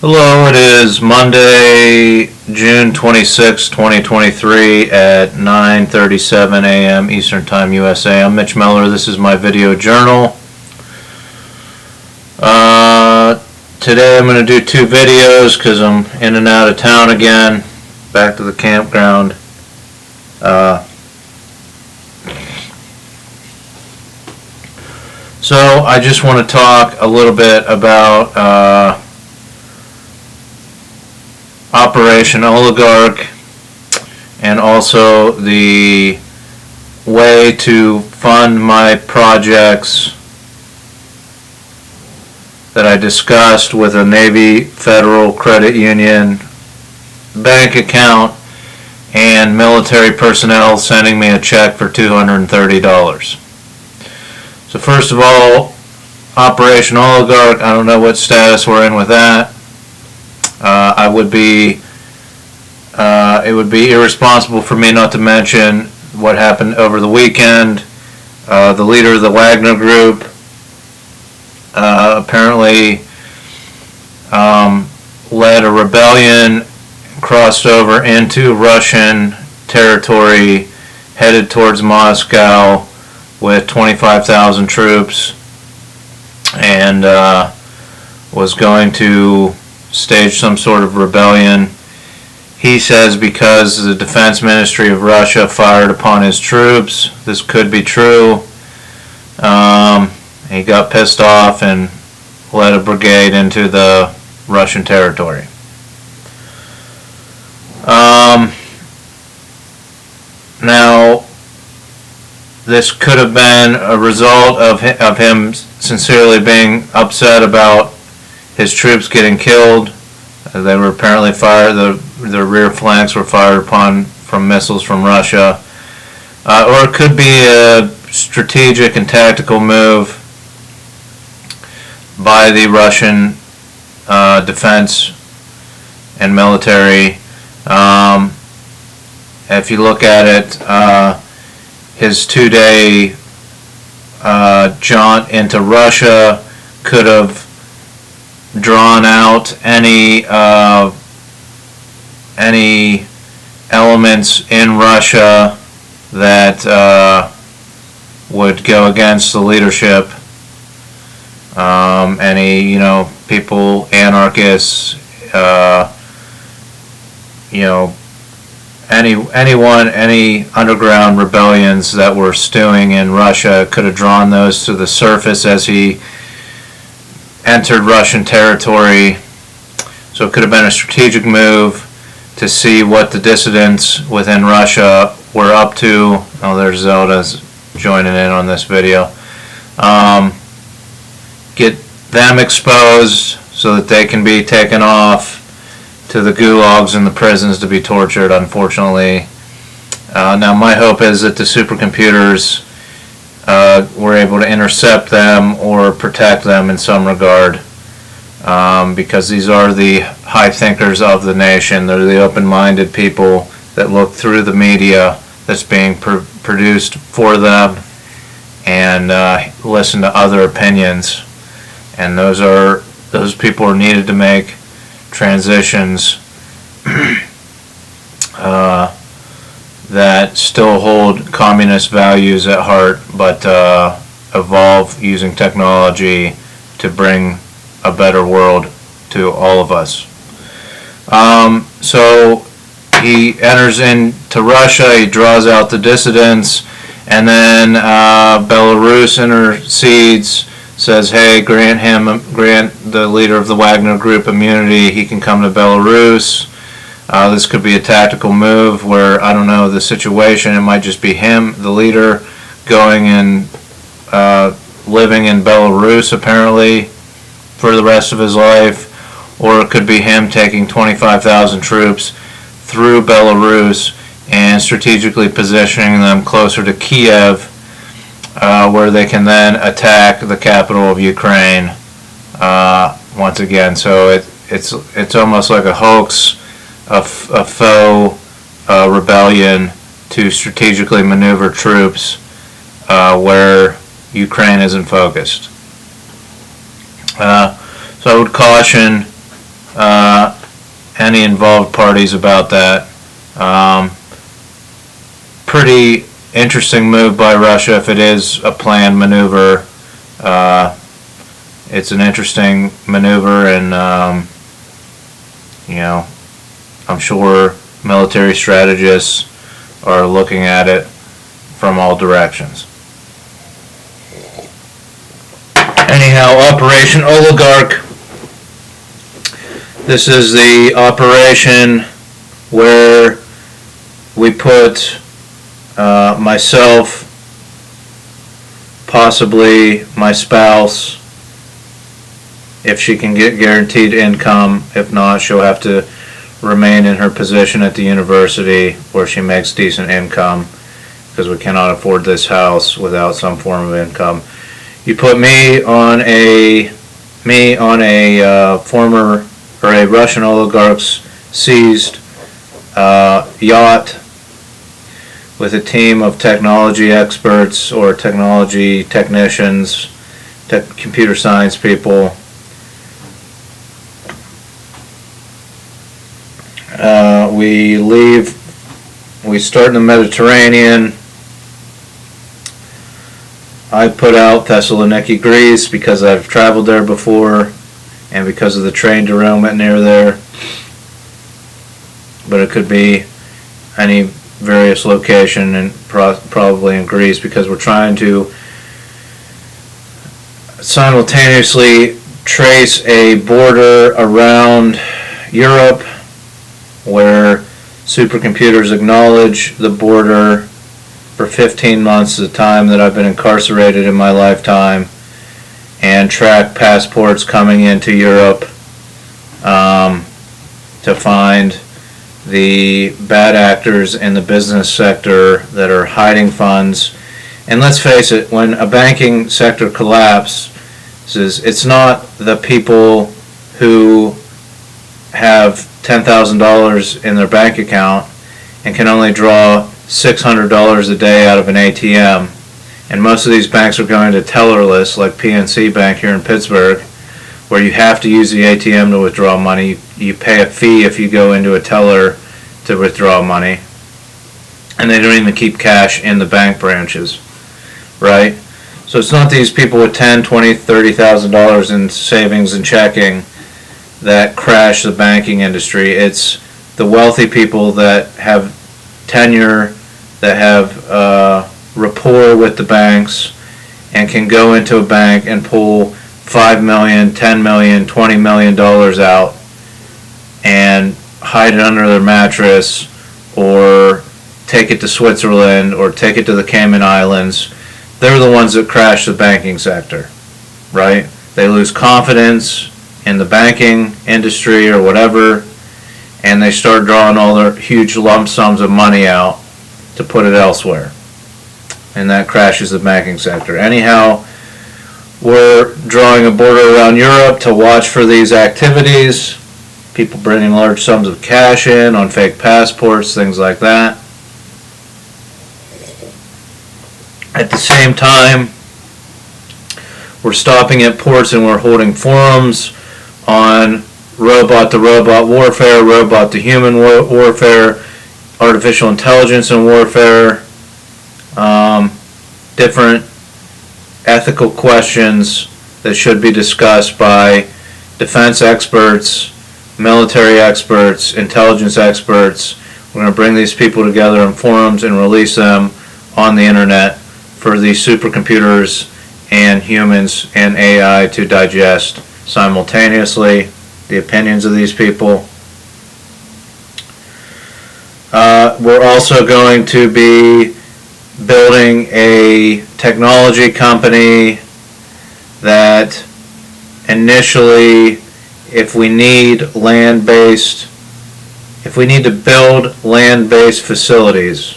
Hello, it is Monday, June 26, 2023 at 9:37 a.m. Eastern Time, USA. I'm Mitch Miller. This is my video journal. Today I'm going to do two videos because I'm in and out of town again, back to the campground. So I just want to talk a little bit about Operation Oligarch, and also the way to fund my projects that I discussed with a Navy Federal Credit Union bank account and military personnel sending me a check for $230. So first of all, Operation Oligarch, I don't know what status we're in with that. It would be irresponsible for me not to mention what happened over the weekend. The leader of the Wagner Group apparently led a rebellion, crossed over into Russian territory, headed towards Moscow with 25,000 troops, and was going to stage some sort of rebellion. He says because the Defense Ministry of Russia fired upon his troops. This could be true. He got pissed off and led a brigade into the Russian territory. Now, this could have been a result of him sincerely being upset about his troops getting killed. They were apparently fired, their rear flanks were fired upon from missiles from Russia. Or it could be a strategic and tactical move by the Russian defense and military. If you look at it, his two-day jaunt into Russia could have drawn out any elements in Russia that would go against the leadership. Any people, anarchists, any underground rebellions that were stewing in Russia could have drawn those to the surface as he entered Russian territory. So it could have been a strategic move to see what the dissidents within Russia were up to. Oh, there's Zelda's joining in on this video. Get them exposed so that they can be taken off to the gulags and the prisons to be tortured, unfortunately. Now my hope is that the supercomputers were able to intercept them or protect them in some regard, because these are the high thinkers of the nation. They're the open-minded people that look through the media that's being produced for them and listen to other opinions. And those people are needed to make transitions that still hold communist values at heart, but evolve using technology to bring a better world to all of us. So he enters into Russia, he draws out the dissidents, and then Belarus intercedes, says, hey, grant the leader of the Wagner Group immunity, he can come to Belarus. This could be a tactical move where, I don't know the situation, it might just be him, the leader, going and living in Belarus apparently for the rest of his life, or it could be him taking 25,000 troops through Belarus and strategically positioning them closer to Kiev, where they can then attack the capital of Ukraine once again. So it's almost like a hoax, a faux rebellion to strategically maneuver troops where Ukraine isn't focused. So I would caution any involved parties about that. Pretty interesting move by Russia if it is a planned maneuver. It's an interesting maneuver, and I'm sure military strategists are looking at it from all directions. Anyhow, Operation Oligarch. This is the operation where we put myself, possibly my spouse, if she can get guaranteed income. If not, she'll have to remain in her position at the university where she makes decent income, because we cannot afford this house without some form of income. You put me on a former, or a Russian oligarch's seized yacht with a team of technology experts or technology technicians, computer science people. We leave, we start in the Mediterranean. I put out Thessaloniki, Greece, because I've traveled there before and because of the train derailment near there. But it could be any various location, and probably in Greece, because we're trying to simultaneously trace a border around Europe where supercomputers acknowledge the border for 15 months, the time that I've been incarcerated in my lifetime, and track passports coming into Europe to find the bad actors in the business sector that are hiding funds. And let's face it, when a banking sector collapses, it's not the people who have $10,000 in their bank account and can only draw $600 a day out of an ATM. And most of these banks are going to tellerless, like PNC Bank here in Pittsburgh, where you have to use the ATM to withdraw money. You pay a fee if you go into a teller to withdraw money. And they don't even keep cash in the bank branches, right? So it's not these people with $10,000, $20,000, $30,000 in savings and checking that crash the banking industry. It's the wealthy people that have tenure, that have rapport with the banks, and can go into a bank and pull $5 million, $10 million, $20 million out and hide it under their mattress, or take it to Switzerland, or take it to the Cayman Islands. They're the ones that crash the banking sector, right? They lose confidence in the banking industry or whatever, and they start drawing all their huge lump sums of money out to put it elsewhere. And that crashes the banking sector. Anyhow, we're drawing a border around Europe to watch for these activities. People bringing large sums of cash in on fake passports, things like that. At the same time, we're stopping at ports and we're holding forums on robot-to-robot warfare, robot-to-human warfare, artificial intelligence and warfare, different ethical questions that should be discussed by defense experts, military experts, intelligence experts. We're going to bring these people together in forums and release them on the internet for these supercomputers and humans and AI to digest simultaneously the opinions of these people. We're also going to be building a technology company that initially, if we need to build land-based facilities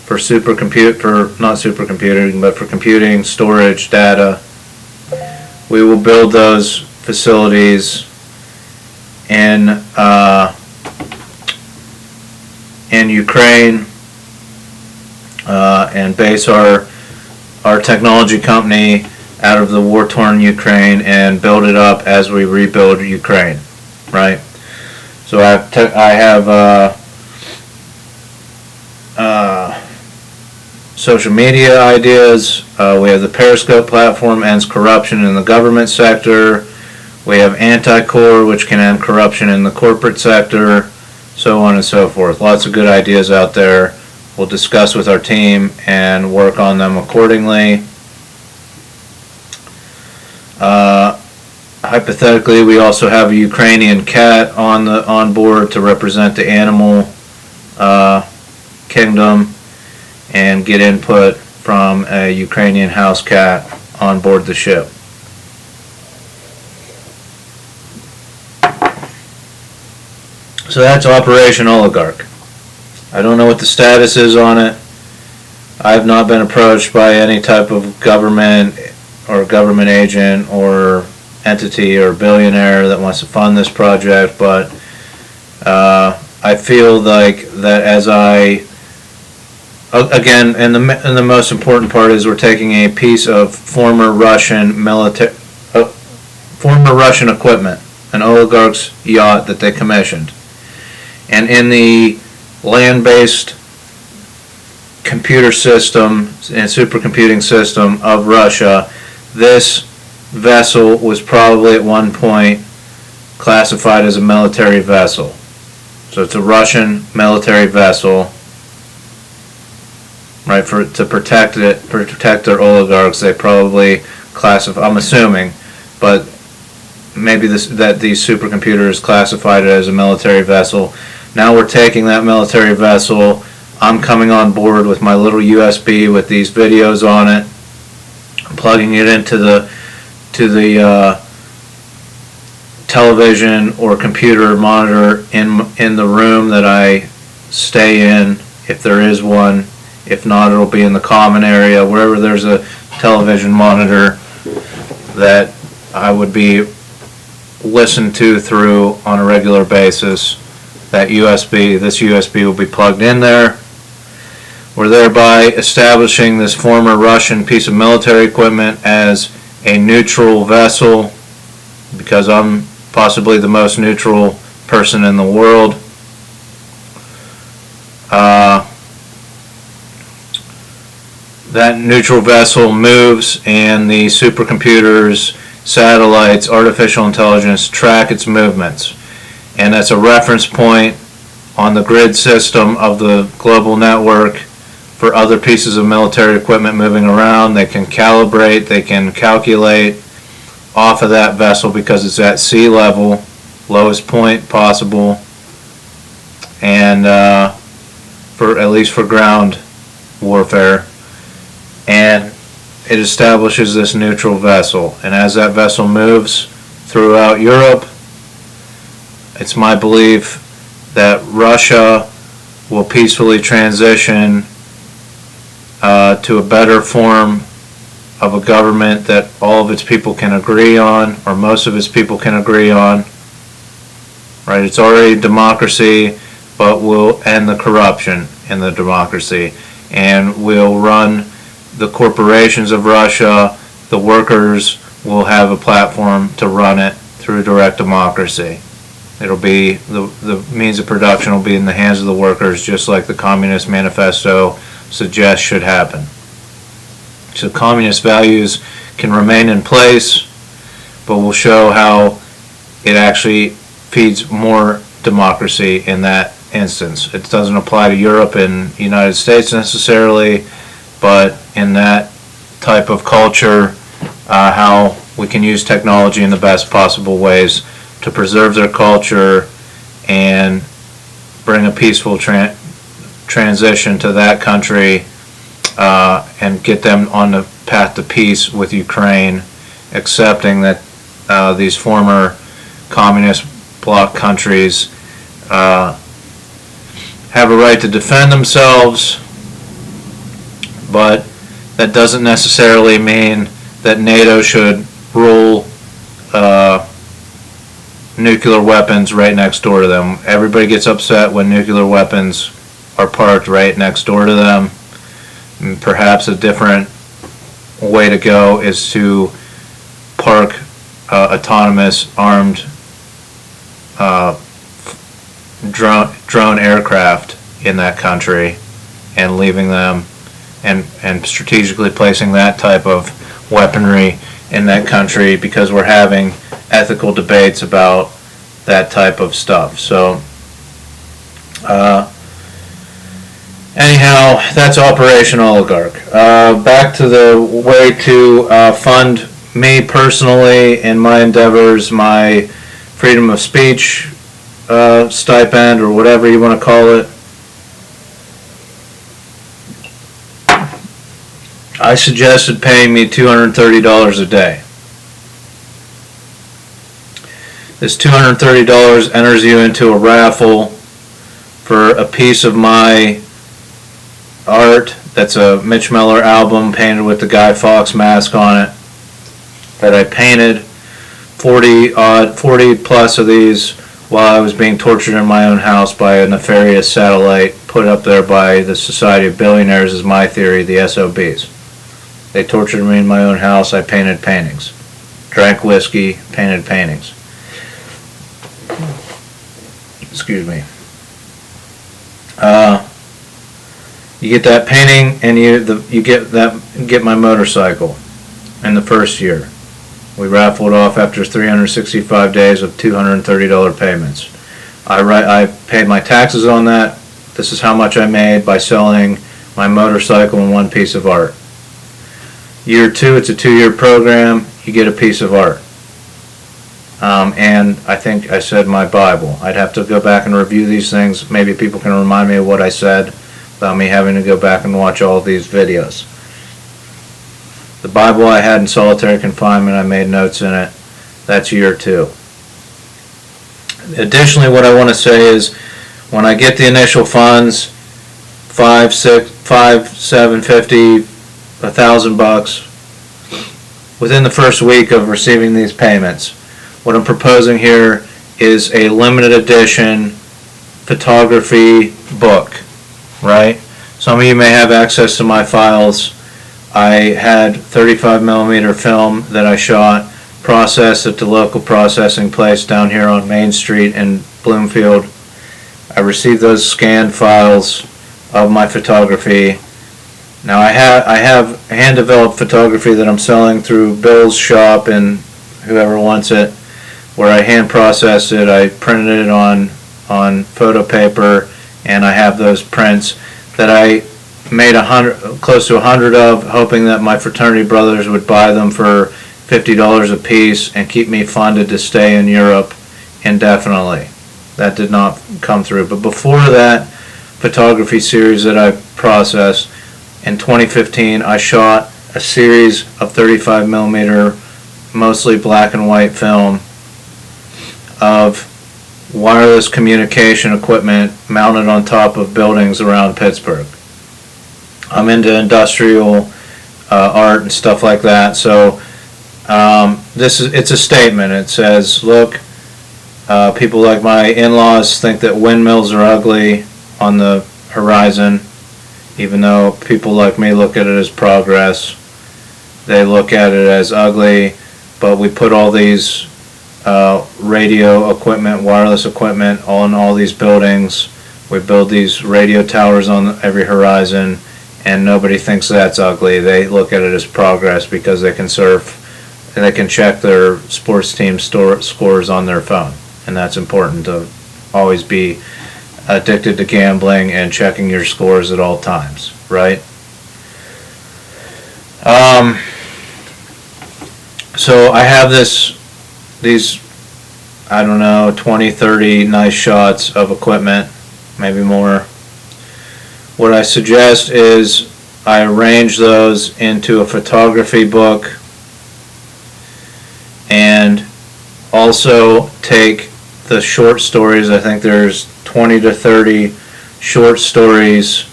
for not supercomputing, but for computing, storage, data, we will build those facilities in Ukraine, and base our technology company out of the war-torn Ukraine and build it up as we rebuild Ukraine, right? So I have social media ideas. We have the Periscope platform ends corruption in the government sector. We have Anti-Core, which can end corruption in the corporate sector, so on and so forth. Lots of good ideas out there. We'll discuss with our team and work on them accordingly. Hypothetically, we also have a Ukrainian cat on board to represent the animal kingdom and get input from a Ukrainian house cat on board the ship. So that's Operation Oligarch. I don't know what the status is on it. I have not been approached by any type of government or government agent or entity or billionaire that wants to fund this project, but I feel like that as again, and the most important part is we're taking a piece of former Russian equipment, an oligarch's yacht that they commissioned. And in the land-based computer system and supercomputing system of Russia, this vessel was probably at one point classified as a military vessel. So it's a Russian military vessel, right? To protect their oligarchs, they probably classify. I'm assuming, but maybe that these supercomputers classified it as a military vessel. Now we're taking that military vessel. I'm coming on board with my little USB with these videos on it. I'm plugging it into the television or computer monitor in the room that I stay in, if there is one. If not, it'll be in the common area, wherever there's a television monitor that I would be listened to through on a regular basis. This USB will be plugged in there. We're thereby establishing this former Russian piece of military equipment as a neutral vessel, because I'm possibly the most neutral person in the world. That neutral vessel moves, and the supercomputers, satellites, artificial intelligence track its movements. And that's a reference point on the grid system of the global network for other pieces of military equipment moving around. They can calibrate, they can calculate off of that vessel because it's at sea level, lowest point possible, and at least for ground warfare. And it establishes this neutral vessel. And as that vessel moves throughout Europe, it's my belief that Russia will peacefully transition to a better form of a government that all of its people can agree on, or most of its people can agree on. Right? It's already democracy, but we'll end the corruption in the democracy, and we'll run the corporations of Russia. The workers will have a platform to run it through direct democracy. It'll be the means of production will be in the hands of the workers, just like the Communist Manifesto suggests should happen. So communist values can remain in place, but we'll show how it actually feeds more democracy in that instance. It doesn't apply to Europe and the United States necessarily, but in that type of culture, how we can use technology in the best possible ways to preserve their culture and bring a peaceful transition to that country, and get them on the path to peace with Ukraine, accepting that these former communist bloc countries have a right to defend themselves, but that doesn't necessarily mean that NATO should rule nuclear weapons right next door to them. Everybody gets upset when nuclear weapons are parked right next door to them. And perhaps a different way to go is to park autonomous armed drone aircraft in that country and leaving them and strategically placing that type of weaponry in that country because we're having ethical debates about that type of stuff. So anyhow, that's Operation Oligarch. Back to the way to fund me personally in my endeavors, my freedom of speech stipend, or whatever you want to call it. I suggested paying me $230 a day. This $230 enters you into a raffle for a piece of my art. That's a Mitch Miller album painted with the Guy Fawkes mask on it that I painted 40 plus of these while I was being tortured in my own house by a nefarious satellite put up there by the Society of Billionaires, is my theory, the SOBs. They tortured me in my own house. I painted paintings. Drank whiskey, painted paintings. Excuse me. You get that painting, and you get my motorcycle in the first year. We raffled off after 365 days of $230 payments. I paid my taxes on that. This is how much I made by selling my motorcycle and one piece of art. Year 2, it's a 2-year program. You get a piece of art. And I think I said my Bible. I'd have to go back and review these things. Maybe people can remind me of what I said without me having to go back and watch all of these videos. The Bible I had in solitary confinement, I made notes in it. That's year 2. Additionally, what I want to say is when I get the initial funds, $5, $6, $5, $750, $1,000, within the first week of receiving these payments, what I'm proposing here is a limited edition photography book, right? Some of you may have access to my files. I had 35mm film that I shot, processed at the local processing place down here on Main Street in Bloomfield. I received those scanned files of my photography. Now I have hand-developed photography that I'm selling through Bill's shop and whoever wants it, where I hand processed it. I printed it on photo paper, and I have those prints that I made close to 100 of, hoping that my fraternity brothers would buy them for $50 a piece and keep me funded to stay in Europe indefinitely. That did not come through. But before that photography series that I processed, in 2015 I shot a series of 35mm, mostly black and white film, of wireless communication equipment mounted on top of buildings around Pittsburgh. I'm into industrial art and stuff like that, so it's a statement. It says, look, people like my in-laws think that windmills are ugly on the horizon, even though people like me look at it as progress. They look at it as ugly, but we put all these radio equipment, wireless equipment on all these buildings. We build these radio towers on every horizon, and nobody thinks that's ugly. They look at it as progress because they can surf and they can check their sports team scores on their phone, and that's important to always be addicted to gambling and checking your scores at all times, right? So I have these, I don't know, 20, 30 nice shots of equipment, maybe more. What I suggest is I arrange those into a photography book, and also take the short stories. I think there's 20 to 30 short stories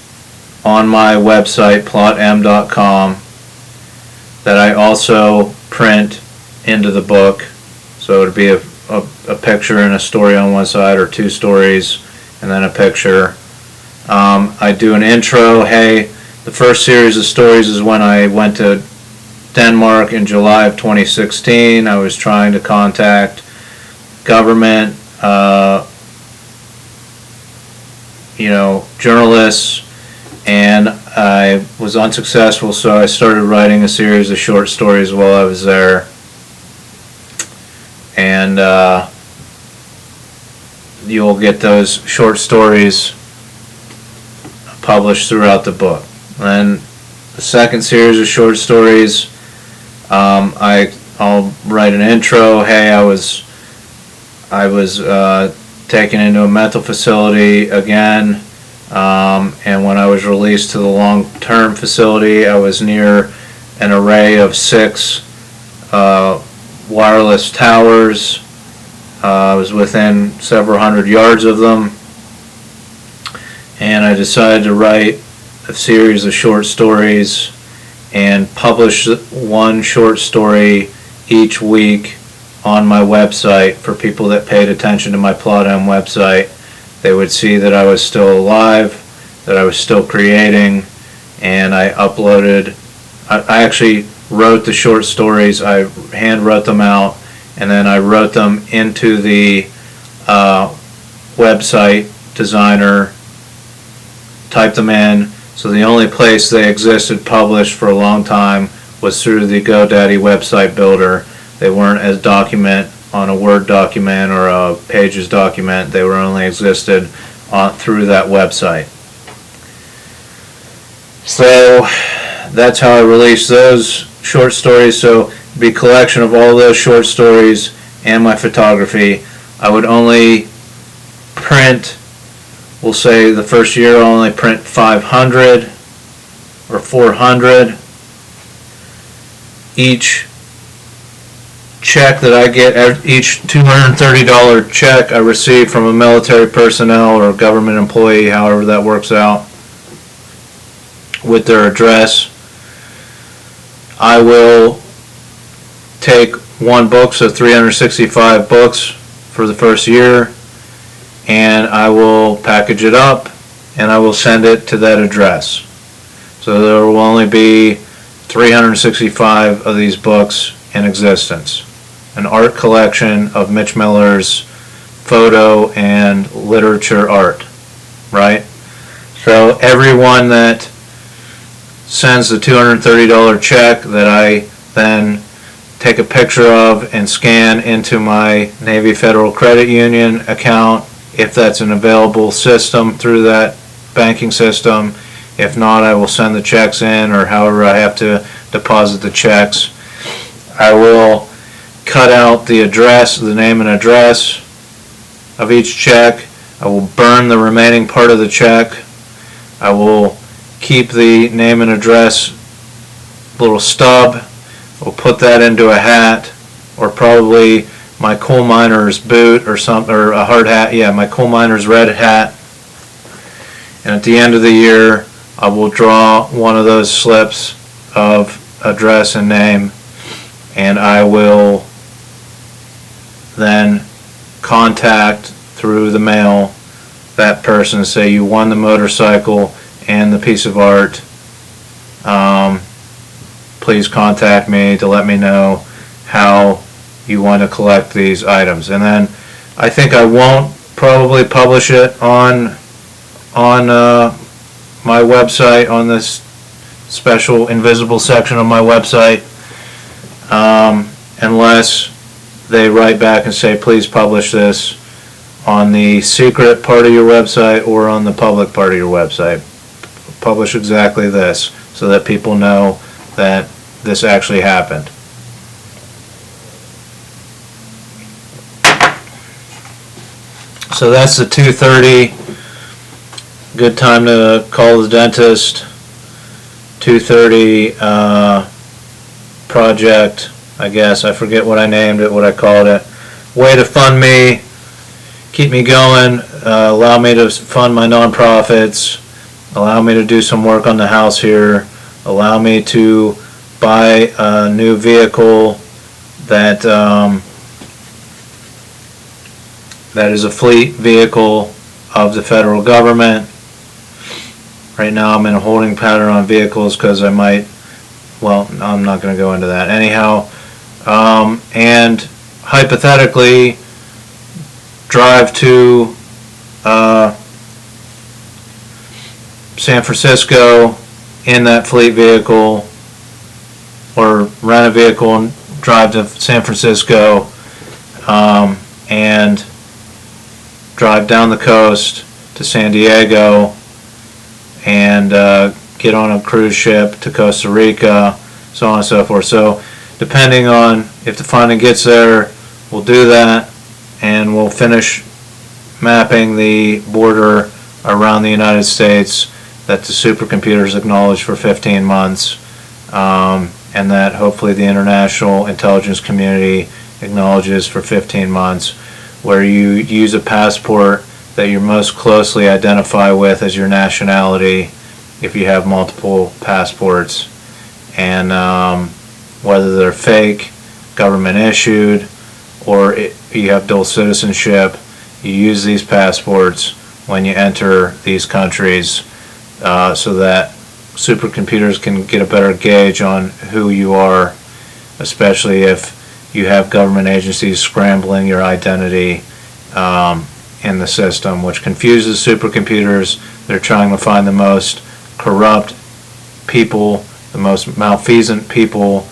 on my website, plotm.com, that I also print into the book. So it would be a picture and a story on one side, or 2 stories and then a picture. I do an intro. Hey, the first series of stories is when I went to Denmark in July of 2016. I was trying to contact government journalists, and I was unsuccessful, so I started writing a series of short stories while I was there. And you'll get those short stories published throughout the book. And the second series of short stories, I'll write an intro. Hey, I was taken into a mental facility again, and when I was released to the long-term facility, I was near an array of 6 wireless towers. I was within several hundred yards of them, and I decided to write a series of short stories and publish one short story each week on my website. For people that paid attention to my Plot M website, they would see that I was still alive, that I was still creating, and I uploaded. I actually wrote the short stories. I hand wrote them out, and then I wrote them into the website designer, typed them in. So the only place they existed published for a long time was through the GoDaddy website builder. They weren't as document on a Word document or a Pages document. They were only existed through that website. So that's how I released those short stories. So it'd be a collection of all those short stories and my photography. I would only print, we'll say the first year I'll only print 500 or 400. Each check that I get, each $230 check I receive from a military personnel or government employee, however that works out, with their address, I will take one book, so 365 books for the first year, and I will package it up and I will send it to that address. So there will only be 365 of these books in existence. An art collection of Mitch Miller's photo and literature art, right? So everyone that sends the $230 check that I then take a picture of and scan into my Navy Federal Credit Union account, if that's an available system through that banking system. If not, I will send the checks in, or however I have to deposit the checks. I will cut out the address, the name and address of each check. I will burn the remaining part of the check. I will keep the name and address little stub. We'll put that into a hat, or probably my coal miner's boot or something, or a hard hat. Yeah, my coal miner's red hat. And at the end of the year, I will draw one of those slips of address and name, and I will then contact through the mail that person and say, you won the motorcycle and the piece of art. Please contact me to let me know how you want to collect these items. And then I think I won't probably publish it on my website, on this special invisible section of my website, unless they write back and say, please publish this on the secret part of your website or on the public part of your website. Publish exactly this so that people know that this actually happened. So that's the 2:30. Good time to call the dentist. 2:30 project, I guess. I forget what I named it, what I called it. Way to fund me, keep me going, allow me to fund my nonprofits, allow me to do some work on the house here, allow me to buy a new vehicle that that is a fleet vehicle of the federal government. Right now I'm in a holding pattern on vehicles because I might, well, I'm not going to go into that. Anyhow, and hypothetically drive to San Francisco in that fleet vehicle, or rent a vehicle and drive to San Francisco, and drive down the coast to San Diego, and get on a cruise ship to Costa Rica, so on and so forth. So depending on if the funding gets there, we'll do that, and we'll finish mapping the border around the United States that the supercomputers acknowledge for 15 months, and that hopefully the international intelligence community acknowledges for 15 months, where you use a passport that you most closely identify with as your nationality if you have multiple passports, and whether they're fake, government issued, or you have dual citizenship, you use these passports when you enter these countries, so that supercomputers can get a better gauge on who you are, especially if you have government agencies scrambling your identity in the system, which confuses supercomputers. They're trying to find the most corrupt people, the most malfeasant people,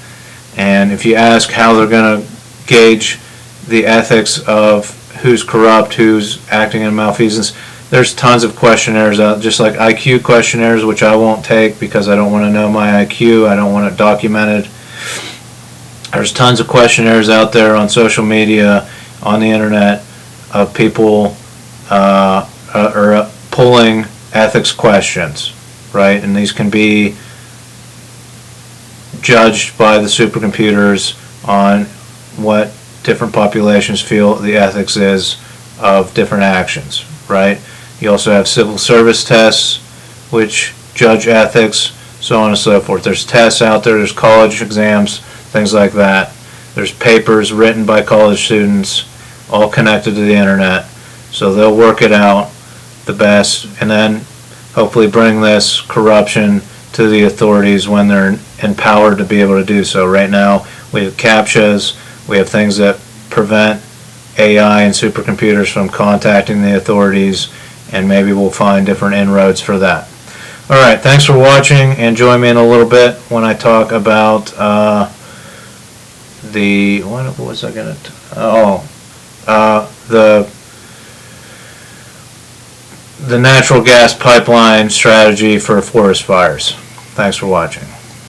and if you ask how they're going to gauge the ethics of who's corrupt, who's acting in malfeasance, there's tons of questionnaires out, just like IQ questionnaires, which I won't take because I don't want to know my IQ. I don't want it documented. There's tons of questionnaires out there on social media, on the internet, of people pulling ethics questions, right? And these can be judged by the supercomputers on what different populations feel the ethics is of different actions, right? You also have civil service tests which judge ethics, so on and so forth. There's tests out there, there's college exams, things like that. There's papers written by college students, all connected to the internet, so they'll work it out the best, and then hopefully bring this corruption to the authorities when they're empowered to be able to do so. Right now we have CAPTCHAs, we have things that prevent AI and supercomputers from contacting the authorities, and maybe we'll find different inroads for that. Alright, thanks for watching, and join me in a little bit when I talk about what was I going to the natural gas pipeline strategy for forest fires. Thanks for watching.